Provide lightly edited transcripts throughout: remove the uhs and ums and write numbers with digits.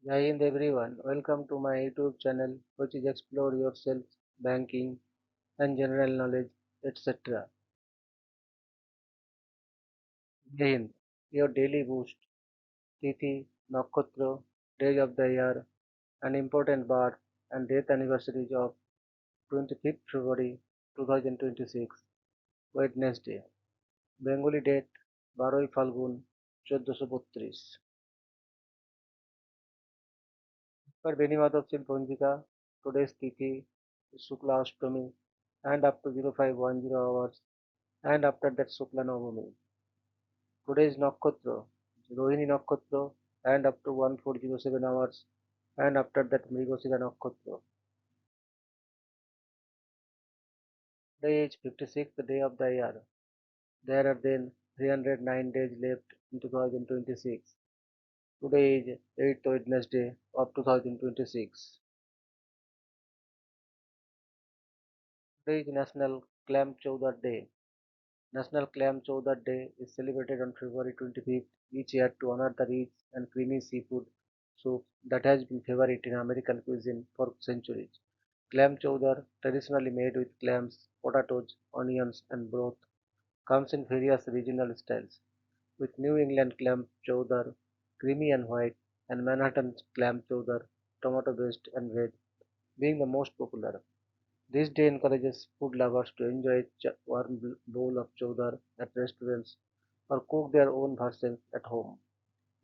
Jai Hind everyone. Welcome to my YouTube channel, which is Explore Yourself, Banking, and General Knowledge, etc. Jai Hind. Your daily boost. Tithi, Nakshatra, days of the year, and important birth and death anniversaries of 25th February 2026, Wednesday. Bengali date 12 Falgun 1432। Per Benimadov Ponyika, today's Tithi is Shukla Ashtami and up to 0510 hours and after that Shukla Navami. Today is Nakshatra, Rohini Nakshatra and up to 1407 hours and after that Mrigashira Nakshatra. Today is 56th day of the year. There are then 309 days left in 2026. Today is 8th Wednesday of 2026. Today is National Clam Chowdar Day. National Clam Chowdar Day is celebrated on February 25th each year to honor the rich and creamy seafood soup that has been favorite in American cuisine for centuries. Clam chowdar, traditionally made with clams, potatoes, onions, and broth, comes in various regional styles, with New England clam chowdar, creamy and white, and Manhattan clam chowdar, tomato-based and veg, being the most popular. This day encourages food lovers to enjoy a warm bowl of chowdar at restaurants or cook their own versions at home.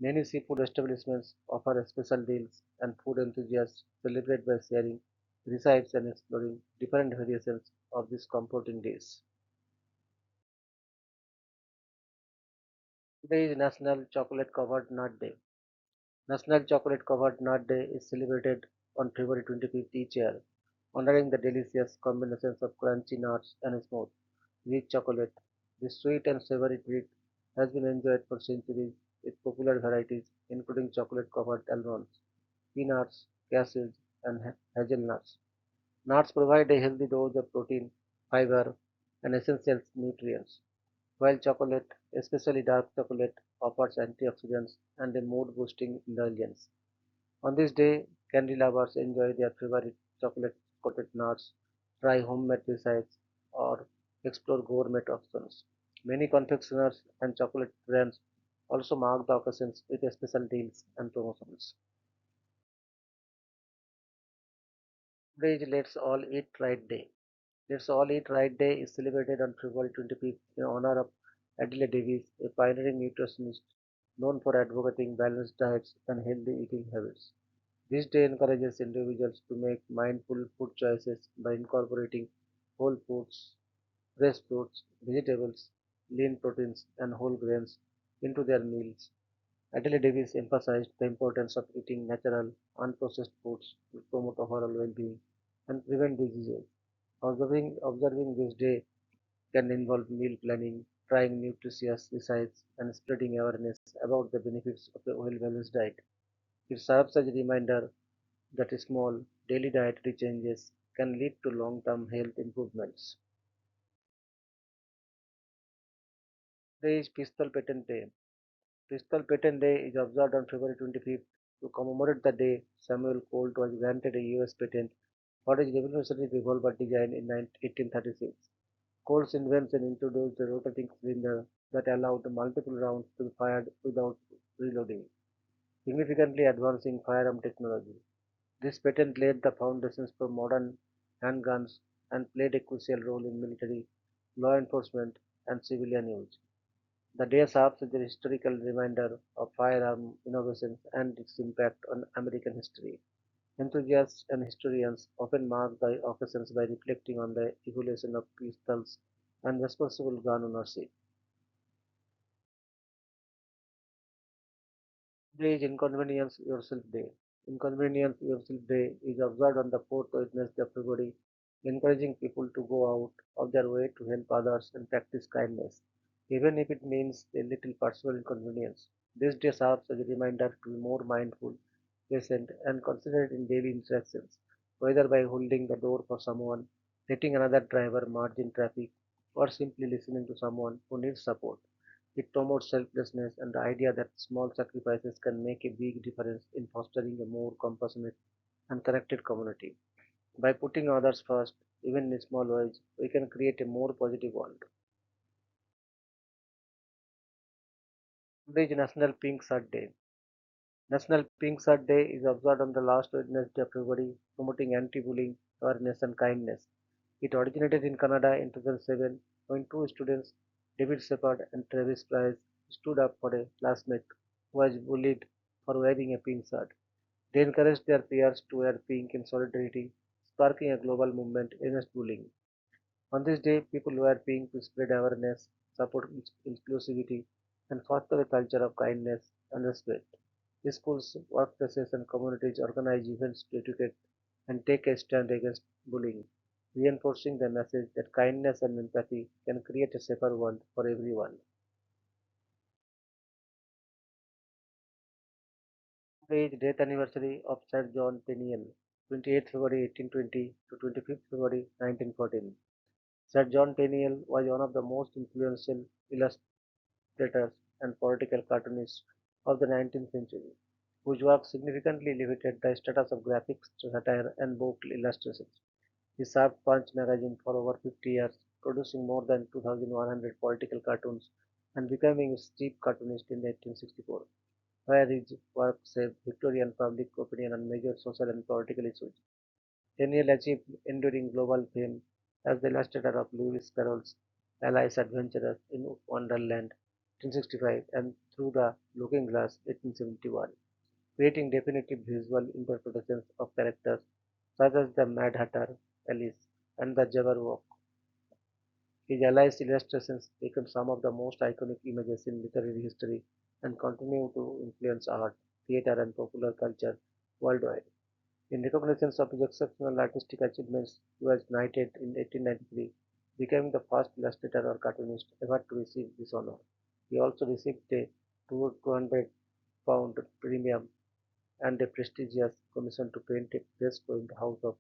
Many seafood establishments offer special deals, and food enthusiasts celebrate by sharing recipes and exploring different variations of this comforting dish. Today is National Chocolate Covered Nut Day. National Chocolate Covered Nut Day is celebrated on February 25th each year, honoring the delicious combinations of crunchy nuts and smooth, rich chocolate. This sweet and savory treat has been enjoyed for centuries with popular varieties including chocolate covered almonds, peanuts, cashews, and hazelnuts. Nuts provide a healthy dose of protein, fiber, and essential nutrients, while chocolate, especially dark chocolate, offers antioxidants and a mood boosting indulgence. On this day, candy lovers enjoy their favorite chocolate coated nuts, try homemade recipes, or explore gourmet options. Many confectioners and chocolate brands also mark the occasions with special deals and promotions. Today is Let's All Eat Right Day. Let's All Eat Right Day is celebrated on February 25th in honor of Adela Davis, a pioneering nutritionist known for advocating balanced diets and healthy eating habits. This day encourages individuals to make mindful food choices by incorporating whole foods, fresh fruits, vegetables, lean proteins, and whole grains into their meals. Adele Davis emphasized the importance of eating natural, unprocessed foods to promote overall well-being and prevent diseases. Observing this day can involve meal planning, trying nutritious recipes, and spreading awareness about the benefits of a well-balanced diet. It serves as a reminder that small, daily dietary changes can lead to long-term health improvements. Today is Pistol Patent Day. Pistol Patent Day is observed on February 25th to commemorate the day Samuel Colt was granted a US patent for his revolutionary revolver design in 1836. Colt's invention introduced a rotating cylinder that allowed multiple rounds to be fired without reloading, significantly advancing firearm technology. This patent laid the foundations for modern handguns and played a crucial role in military, law enforcement, and civilian use. The day serves as a historical reminder of firearm innovations and its impact on American history. Enthusiasts and historians often mark the occasions by reflecting on the evolution of pistols and responsible gun ownership. Today is Inconvenience Yourself Day. Inconvenience Yourself Day is observed on the fourth Wednesday of February, encouraging people to go out of their way to help others and practice kindness, even if it means a little personal inconvenience. This day serves as a reminder to be more mindful, patient, and considerate in daily interactions, whether by holding the door for someone, letting another driver merge in traffic, or simply listening to someone who needs support. It promotes selflessness and the idea that small sacrifices can make a big difference in fostering a more compassionate and connected community. By putting others first, even in small ways, we can create a more positive world. Today is National Pink Shirt Day. National Pink Shirt Day is observed on the last Wednesday of February, promoting anti-bullying awareness and kindness. It originated in Canada in 2007 when two students, David Shepard and Travis Price, stood up for a classmate who was bullied for wearing a pink shirt. They encouraged their peers to wear pink in solidarity, sparking a global movement against bullying. On this day, people wear pink to spread awareness, support inclusivity, and foster a culture of kindness and respect. Schools, workplaces, and communities organize events to educate and take a stand against bullying, reinforcing the message that kindness and empathy can create a safer world for everyone. Today is death anniversary of Sir John Tenniel, 28th February 1820 to 25th February 1914. Sir John Tenniel was one of the most influential illustrators and political cartoonists of the 19th century, whose work significantly elevated the status of graphics, satire, and book illustrations. He served Punch magazine for over 50 years, producing more than 2,100 political cartoons and becoming its chief cartoonist in 1864, where his work shaped Victorian public opinion on major social and political issues. Daniel achieved enduring global fame as the illustrator of Lewis Carroll's Alice Adventures in Wonderland 1865 and Through the Looking Glass 1871, creating definitive visual interpretations of characters such as the Mad Hatter, Alice, and the Jabberwock. His Alice illustrations became some of the most iconic images in literary history and continue to influence art, theater, and popular culture worldwide. In recognition of his exceptional artistic achievements, he was knighted in 1893, becoming the first illustrator or cartoonist ever to receive this honor. He also received a £200 premium and a prestigious commission to paint a fresco in the House of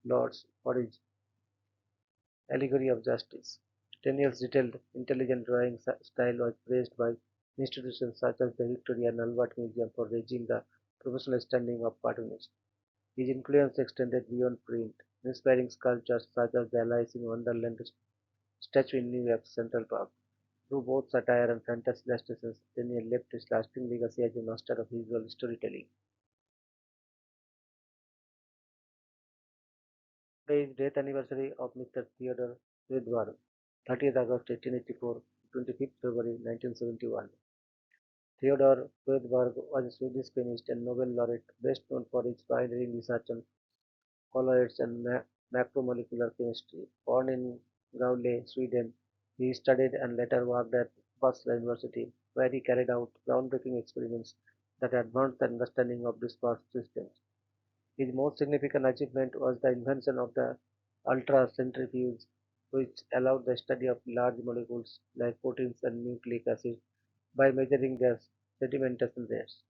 Lords for his allegory of justice. Daniel's detailed, intelligent drawing style was praised by institutions such as the Victoria and Albert Museum for raising the professional standing of cartoonists. His influence extended beyond print, inspiring sculptures such as the Alice in Wonderland statue in New York's Central Park. Through both satire and fantasy illustrations, Daniel left his lasting legacy as a master of visual storytelling. Today is death anniversary of Mr. Theodore Svedberg, 30th August 1884, 25th February 1971. Theodore Svedberg was a Swedish chemist and Nobel laureate best known for his pioneering research on colloids and macromolecular chemistry. Born in Gävle, Sweden, he studied and later worked at Uppsala University, where he carried out groundbreaking experiments that advanced the understanding of dispersed systems. His most significant achievement was the invention of the ultracentrifuge, which allowed the study of large molecules like proteins and nucleic acids by measuring their sedimentation rates.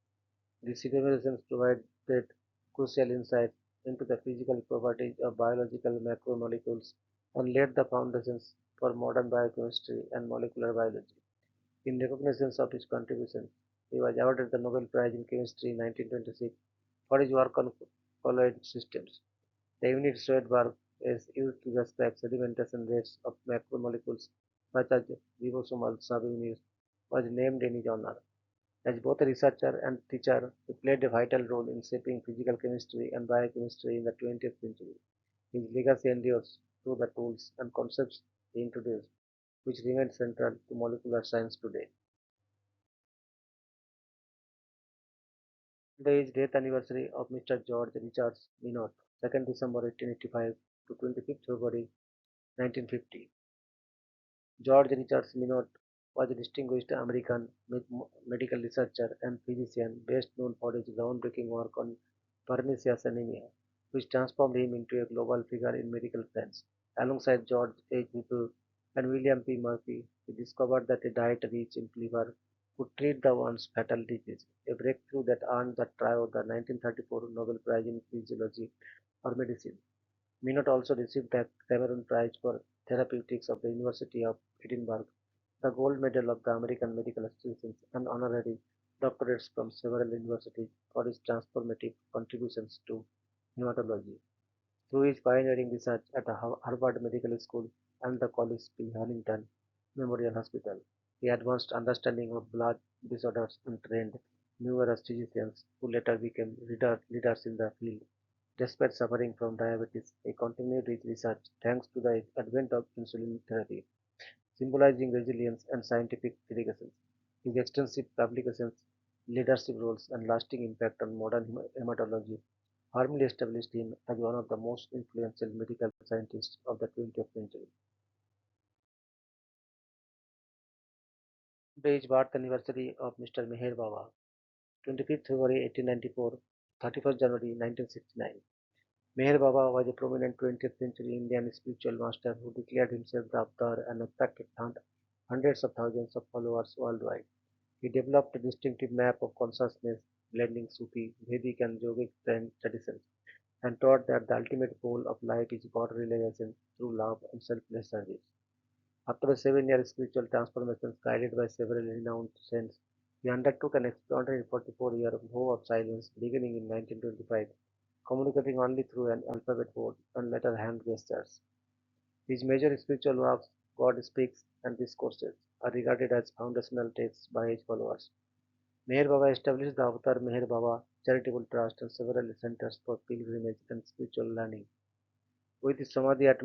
These innovations provided crucial insights into the physical properties of biological macromolecules and laid the foundations for modern biochemistry and molecular biology. In recognition of his contributions, he was awarded the Nobel Prize in Chemistry in 1926 for his work on colloid systems. The unit Schoenberg is used to describe sedimentation rates of macromolecules such as ribosomal subunits was named in his honor. As both a researcher and teacher, he played a vital role in shaping physical chemistry and biochemistry in the 20th century. His legacy endures through the tools and concepts he introduced, which remain central to molecular science today. Today is death anniversary of Mr. George Richards Minot, 2nd December 1885 to 25th February 1950. George Richards Minot was a distinguished American medical researcher and physician best known for his groundbreaking work on pernicious anemia, which transformed him into a global figure in medical science. Alongside George H. Whipple and William P. Murphy, he discovered that a diet rich in liver could treat the once fatal disease, a breakthrough that earned the trio the 1934 Nobel Prize in Physiology or Medicine. Minot also received the Cameron Prize for Therapeutics of the University of Edinburgh the gold medal of the American Medical Association, and honorary doctorates from several universities for his transformative contributions to hematology. Through his pioneering research at the Harvard Medical School and the College P. Huntington Memorial Hospital, he advanced understanding of blood disorders and trained numerous physicians who later became leaders in the field. Despite suffering from diabetes, he continued his research thanks to the advent of insulin therapy, symbolizing resilience and scientific dedication. His extensive publications, leadership roles, and lasting impact on modern hematology firmly established him as one of the most influential medical scientists of the 20th century. Today is birth anniversary of Mr. Meher Baba, 25th February 1894, 31st January 1969. Meher Baba was a prominent 20th century Indian spiritual master who declared himself the avatar and attracted hundreds of thousands of followers worldwide. He developed a distinctive map of consciousness, blending Sufi, Vedic, and Yogic traditions, and taught that the ultimate goal of life is God realization through love and selfless service. After a 7 year spiritual transformation guided by several renowned saints, he undertook an extraordinary 44-year vow of silence beginning in 1925, communicating only through an alphabet board and later hand gestures. His major spiritual works, God Speaks and Discourses, are regarded as foundational texts by his followers. Meher Baba established the Avatar Meher Baba Charitable Trust and several centers for pilgrimage and spiritual learning. With his Samadhi at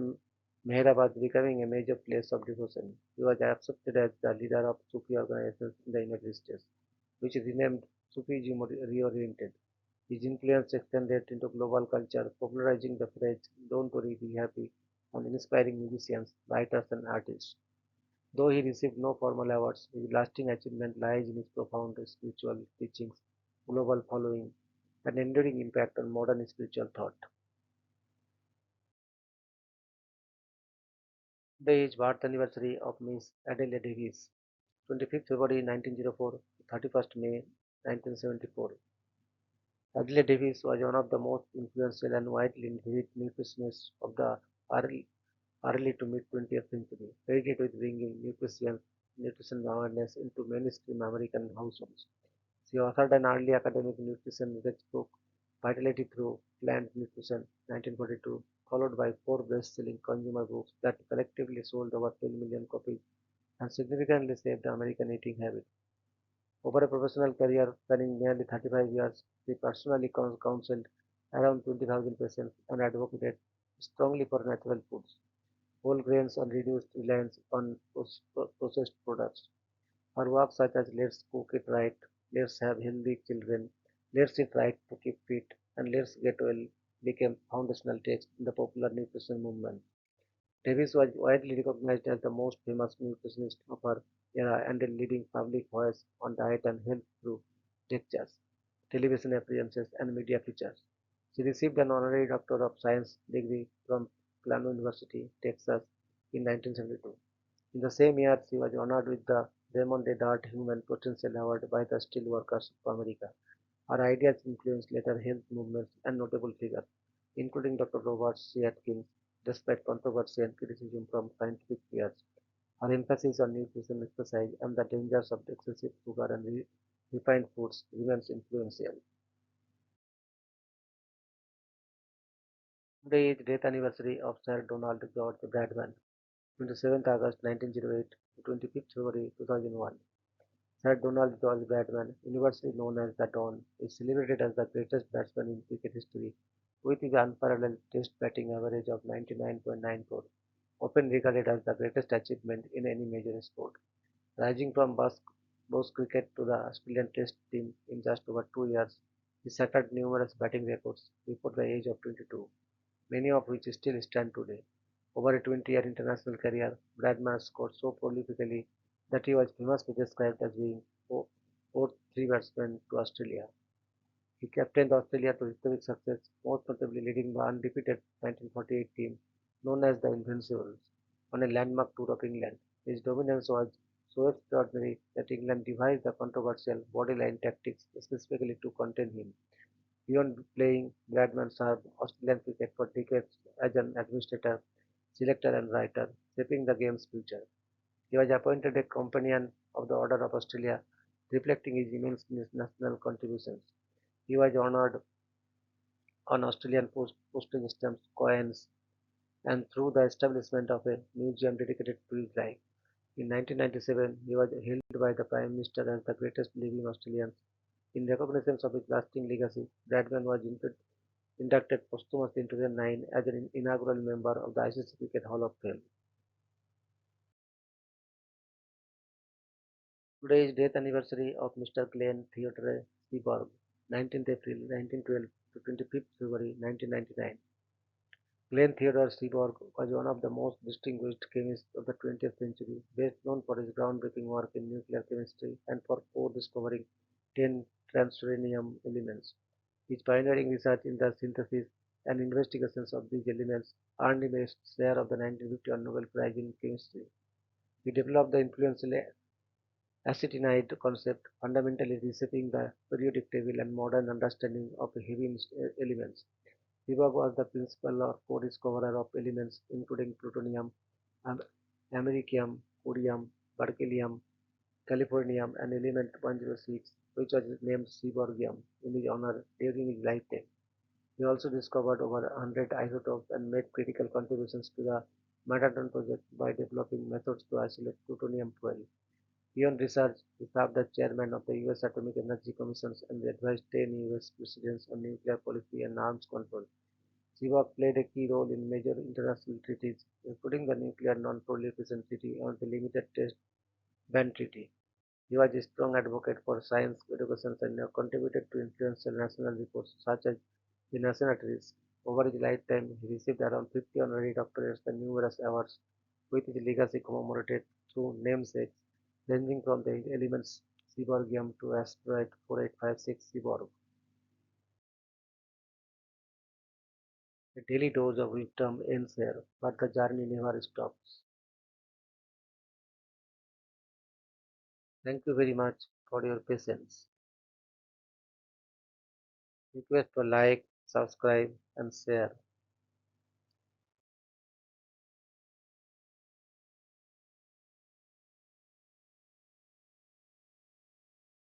Meherabad becoming a major place of devotion, he was accepted as the leader of Sufi organizations in the United States, which renamed Sufism reoriented. His influence extended into global culture, popularizing the phrase "Don't worry, be happy" and inspiring musicians, writers, and artists. Though he received no formal awards, his lasting achievement lies in his profound spiritual teachings, global following, and enduring impact on modern spiritual thought. Today is birth anniversary of Miss Adele Davis, 25th February 1904 to 31st May 1974. Adele Davis was one of the most influential and widely inherited nutritionists of the early, early to mid 20th century, credited with bringing nutrition awareness into mainstream American households. She authored an early academic nutrition research book, Vitality Through Plant Nutrition, 1942, followed by four best-selling consumer books that collectively sold over 10 million copies and significantly shaped American eating habits. Over a professional career spanning nearly 35 years, she personally counseled around 20,000 patients and advocated strongly for natural foods, whole grains, and reduced reliance on processed products. Her work such as Let's Cook It Right, Let's Have Healthy Children, Let's Eat Right to Keep Fit, and Let's Get Well became foundational texts in the popular nutrition movement. Davis was widely recognized as the most famous nutritionist of her era and a leading public voice on diet and health through lectures, television appearances, and media features. She received an honorary Doctor of Science degree from Plano University, Texas in 1972. In the same year, she was honored with the Raymond A. Dart Human Potential Award by the Steelworkers of America. Her ideas influenced later health movements and notable figures, including Dr. Robert C. Atkins, despite controversy and criticism from scientific peers. Her emphasis on nutrition, exercise, and the dangers of excessive sugar and refined foods remains influential. Today is death anniversary of Sir Donald George Bradman, 27th August 1908 to 25th February 2001. Sir Donald George Bradman, universally known as the Don, is celebrated as the greatest batsman in cricket history with his unparalleled Test batting average of 99.94, often regarded as the greatest achievement in any major sport. Rising from Bush cricket to the Australian Test team in just over 2 years, he shattered numerous batting records before the age of 22, many of which still stand today. Over a 20-year international career, Bradman scored so prolifically that he was famously described as being fourth three batsmen to Australia. He captained Australia to historic success, most notably leading the undefeated 1948 team known as the Invincibles on a landmark tour of England. His dominance was so extraordinary that England devised the controversial bodyline tactics specifically to contain him. Beyond playing, Bradman served Australian cricket for decades as an administrator, selector, and writer, shaping the game's future. He was appointed a Companion of the Order of Australia, reflecting his immense national contributions. He was honored on Australian postage stamps, coins, and through the establishment of a museum dedicated to his life. In 1997, he was hailed by the Prime Minister as the greatest living Australian. In recognition of his lasting legacy, Bradman was inducted posthumously in 2009 as an inaugural member of the ICC Cricket Hall of Fame. Today is death anniversary of Mr. Glenn Theodore Seaborg, 19th April 1912 to 25th February 1999. Glenn Theodore Seaborg was one of the most distinguished chemists of the 20th century, best known for his groundbreaking work in nuclear chemistry and for co-discovering 10 transuranium elements. His pioneering research in the synthesis and investigations of these elements earned him a share of the 1951 Nobel Prize in Chemistry. He developed the influential acetinide concept, fundamentally reshaping the periodic table and modern understanding of heavy elements. Seaborg was the principal or co-discoverer of elements including plutonium, am- americium, corium, berkelium, californium, and element 106, which was named Seaborgium in his honor during his lifetime. He also discovered over 100 isotopes and made critical contributions to the Manhattan Project by developing methods to isolate plutonium-12. Beyond research, he served as chairman of the U.S. Atomic Energy Commission and advised 10 U.S. presidents on nuclear policy and arms control. Seaborg played a key role in major international treaties, including the Nuclear Non-Proliferation Treaty and the Limited Test Ban Treaty. He was a strong advocate for science education and contributed to influential national reports such as the Anniversaries. Over his lifetime, he received around 50 honorary doctorates and numerous awards, with his legacy commemorated through namesakes ranging from the elements Seaborgium to asteroid 4856 Seaborg. A daily dose of wisdom ends here, but the journey never stops. Thank you very much for your patience. Request for like, subscribe, and share.